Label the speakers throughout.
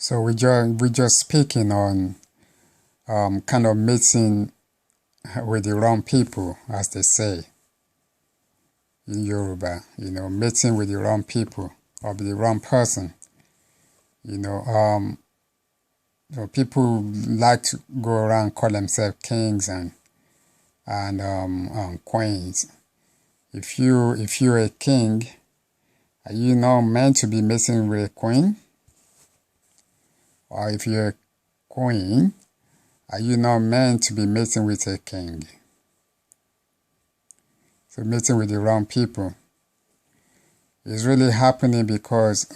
Speaker 1: So we just speaking on kind of mating with the wrong people, as they say in Yoruba. Mating with the wrong people or the wrong person. You know, people like to go around call themselves kings and queens. If you're a king, are you not meant to be mating with a queen? Or if you're a queen, are you not meant to be mating with a king? So mating with the wrong people is really happening because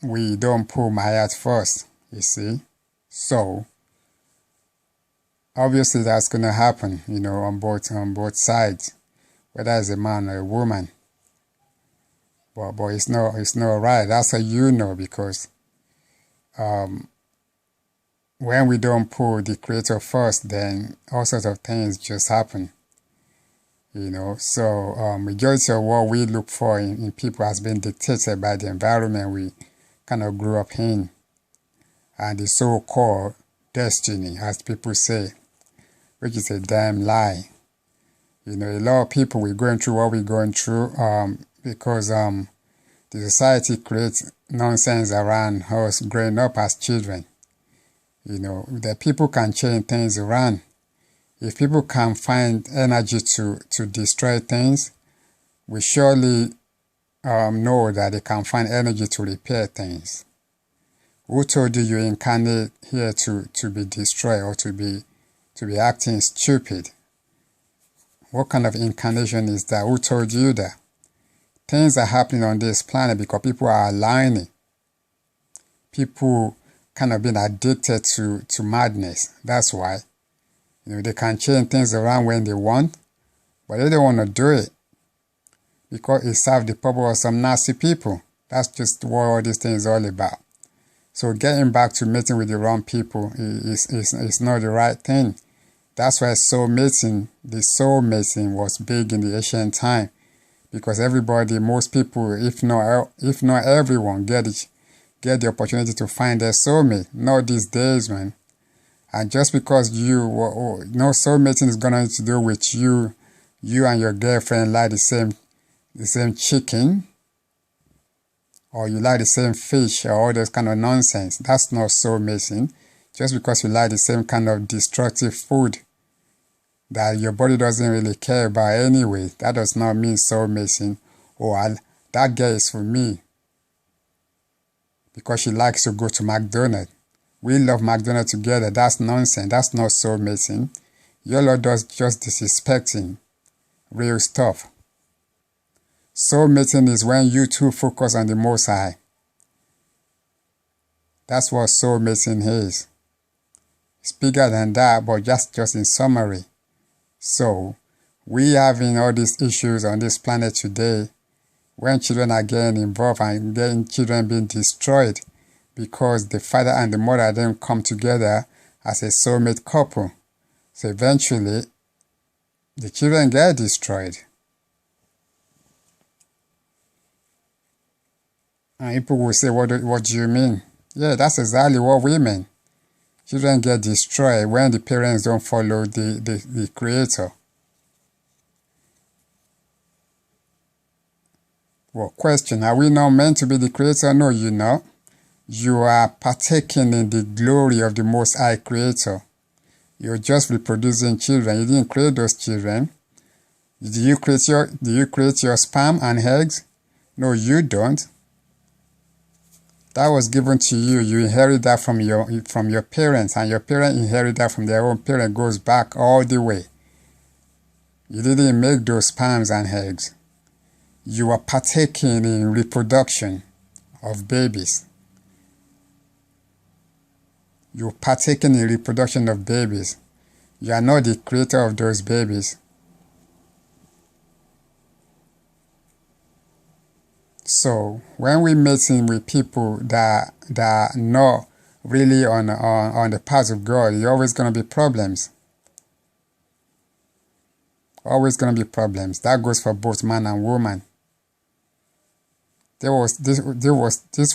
Speaker 1: we don't put Mayat first, you see. So obviously that's gonna happen, on both sides, whether it's a man or a woman. But it's not right. That's how you know, because when we don't put the creator first, then all sorts of things just happen. So majority of what we look for in people has been dictated by the environment we kind of grew up in, and the so-called destiny, as people say, which is a damn lie. A lot of people, we're going through what we're going through because the society creates nonsense around us growing up as children. That people can change things around. If people can find energy to destroy things, we surely know that they can find energy to repair things. Who told you incarnate here to be destroyed or to be acting stupid? What kind of incarnation is that? Who told you that? Things are happening on this planet because people are aligning. People kind of been addicted to madness. That's why. They can change things around when they want, but they don't want to do it because it serves the purpose of some nasty people. That's just what all this thing is all about. So getting back to mating with the wrong people is not the right thing. That's why the soul mating was big in the ancient time, because most people, if not everyone, get the opportunity to find their soulmate. Not these days, man. And just because soulmating is gonna to do with you and your girlfriend like the same chicken, or you like the same fish, or all those kind of nonsense. That's not soulmating. Just because you like the same kind of destructive food that your body doesn't really care about anyway, that does not mean soulmating. That girl is for me because she likes to go to McDonald's. We love McDonald's together. That's nonsense. That's not soulmating. Your Lord does just disrespecting real stuff. Soulmating is when you two focus on the Most High. That's what soulmating is. It's bigger than that, but just in summary. So, we having all these issues on this planet today when children are getting involved and getting children being destroyed because the father and the mother didn't come together as a soulmate couple. So eventually, the children get destroyed. And people will say, what do you mean? Yeah, that's exactly what we mean. Children get destroyed when the parents don't follow the creator. Well, question, are we not meant to be the creator? No, you're not. You are partaking in the glory of the Most High Creator. You're just reproducing children. You didn't create those children. Do you create your sperm and eggs? No, you don't. That was given to you. You inherit that from your parents, and your parents inherit that from their own parent. Goes back all the way. You didn't make those sperms and eggs. You are partaking in reproduction of babies. You're partaking in reproduction of babies. You are not the creator of those babies. So when we meeting with people that are not really on the path of God, there's always going to be problems. Always going to be problems. That goes for both man and woman. This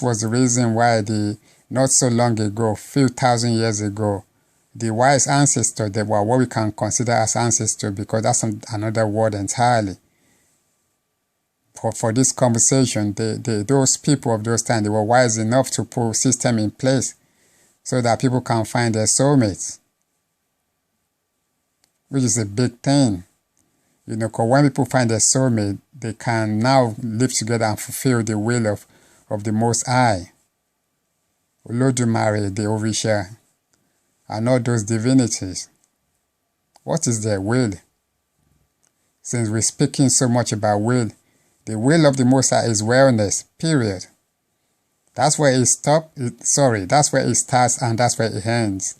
Speaker 1: was the reason why the not so long ago, few thousand years ago. The wise ancestor, they were what we can consider as ancestor, because that's another word entirely. For this conversation, those people of those times, they were wise enough to put a system in place so that people can find their soulmates, which is a big thing. You know, because when people find their soulmate, they can now live together and fulfill the will of the Most High, Olodumare, the Orisha, and all those divinities. What is their will? Since we're speaking so much about will, the will of the Most High is wellness, period. That's where it stops. That's where it starts and that's where it ends.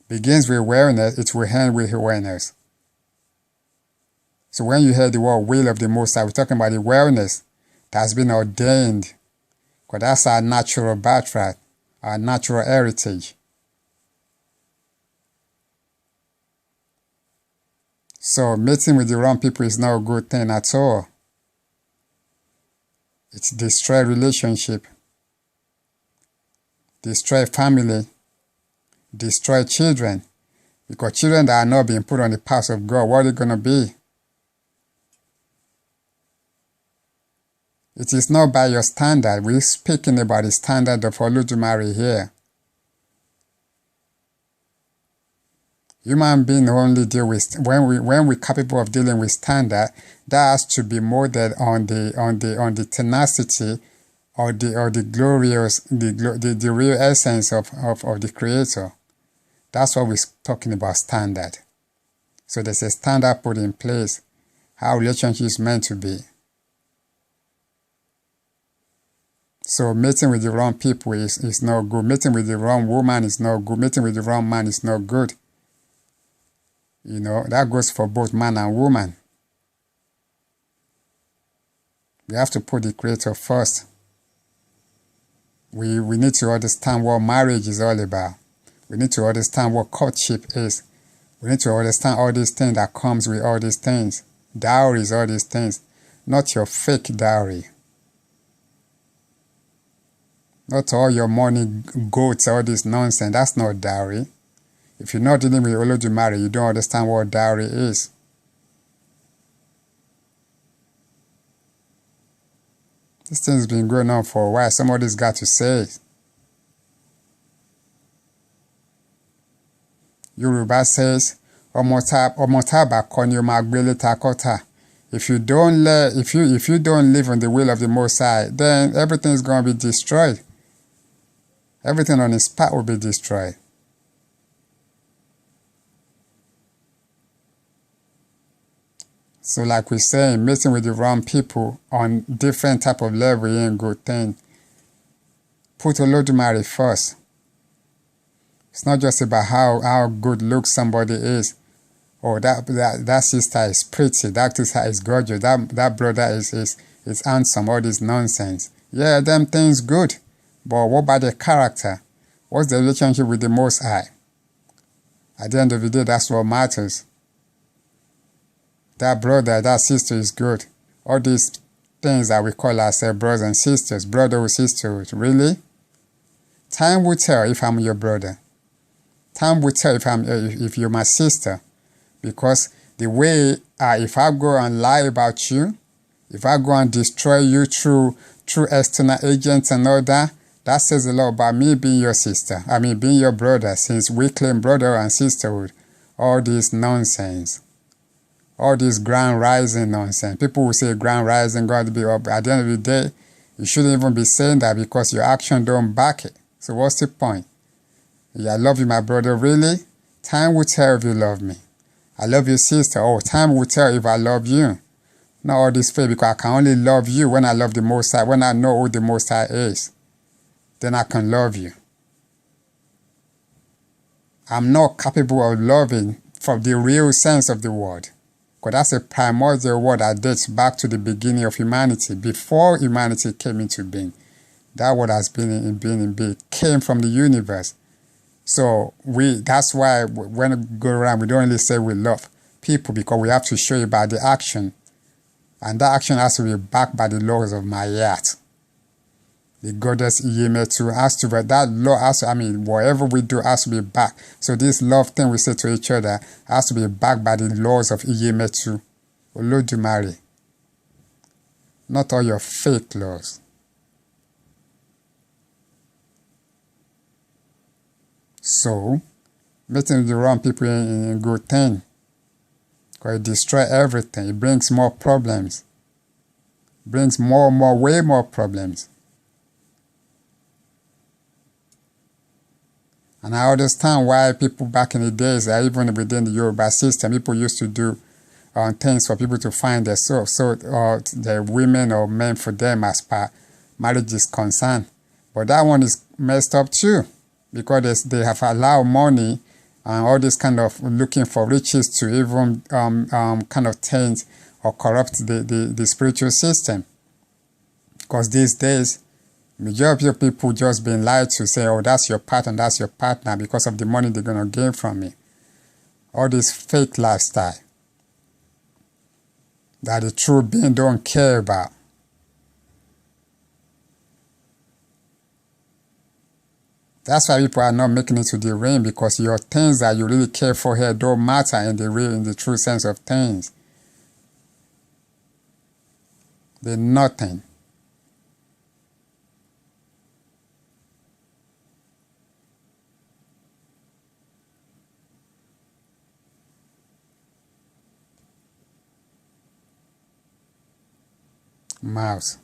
Speaker 1: Begins with wellness, it will end with wellness. So when you hear the word will of the Most High, we're talking about the wellness that has been ordained, because that's our natural birthright, our natural heritage. So mating with the wrong people is not a good thing at all. It destroys relationship, destroy family, destroy children. Because children that are not being put on the path of God, what are they going to be? It is not by your standard. We're speaking about the standard of Olodumare here. Human beings only deal with, when we're capable of dealing with standard, that has to be molded on the tenacity or the glorious, the real essence of the Creator. That's what we're talking about, standard. So there's a standard put in place, how relationship is meant to be. So mating with the wrong people is not good. Mating with the wrong woman is not good. Mating with the wrong man is not good. You know, that goes for both man and woman. We have to put the Creator first. We need to understand what marriage is all about. We need to understand what courtship is. We need to understand all these things that comes with all these things. Dowries, all these things. Not your fake dowry. Not all your money, goats, all this nonsense. That's not dowry. If you're not dealing with Olodumare, you don't understand what dowry is. This thing's been going on for a while. Somebody's got to say it. Yoruba says, "Omotaba konyo magbele takota." If you don't live on the will of the Most High, then everything is going to be destroyed. Everything on its path will be destroyed. So like we're saying, meeting with the wrong people on different type of level ain't good thing. Put Olodumare first. It's not just about how good look somebody is. Oh, that sister is pretty, that sister is gorgeous, that brother is handsome, all this nonsense. Yeah, them things good. But what about the character? What's the relationship with the Most High? At the end of the day, that's what matters. That brother, that sister is good. All these things that we call ourselves brothers and sisters, brotherhood, sisterhood, really? Time will tell if I'm your brother. Time will tell if you're my sister. Because the way, if I go and lie about you, if I go and destroy you through external agents and all that, that says a lot about me being your sister. I mean, being your brother, since we claim brotherhood and sisterhood. All this nonsense. All this grand rising nonsense. People will say grand rising, God to be up. At the end of the day, you shouldn't even be saying that because your action don't back it. So what's the point? Yeah, I love you, my brother. Really? Time will tell if you love me. I love you, sister. Oh, time will tell if I love you. Not all this fake, because I can only love you when I love the Most High, when I know who the Most High is. Then I can love you. I'm not capable of loving from the real sense of the word. Because that's a primordial word that dates back to the beginning of humanity, before humanity came into being. That word has been in being, came from the universe. So that's why when we go around, we don't really say we love people, because we have to show you by the action. And that action has to be backed by the laws of Mayat. The goddess Iyemetu has to be, that law has to, I mean, whatever we do has to be backed. So this love thing we say to each other has to be backed by the laws of Iyemetu, Olodumare. Not all your fake laws. So, meeting the wrong people in good thing. Because it destroys everything. It brings more problems. It brings way more problems. And I understand why people back in the days, even within the Yoruba system, people used to do things for people to find their soul, so the women or men for them as per marriage is concerned. But that one is messed up too, because they have allowed money and all this kind of looking for riches to even kind of taint or corrupt the spiritual system. Because these days, majority of people just being lied to, say, oh, that's your partner because of the money they're going to gain from it. All this fake lifestyle that the true being don't care about. That's why people are not making it to the ring, because your things that you really care for here don't matter in the true sense of things. They're nothing. Mouse.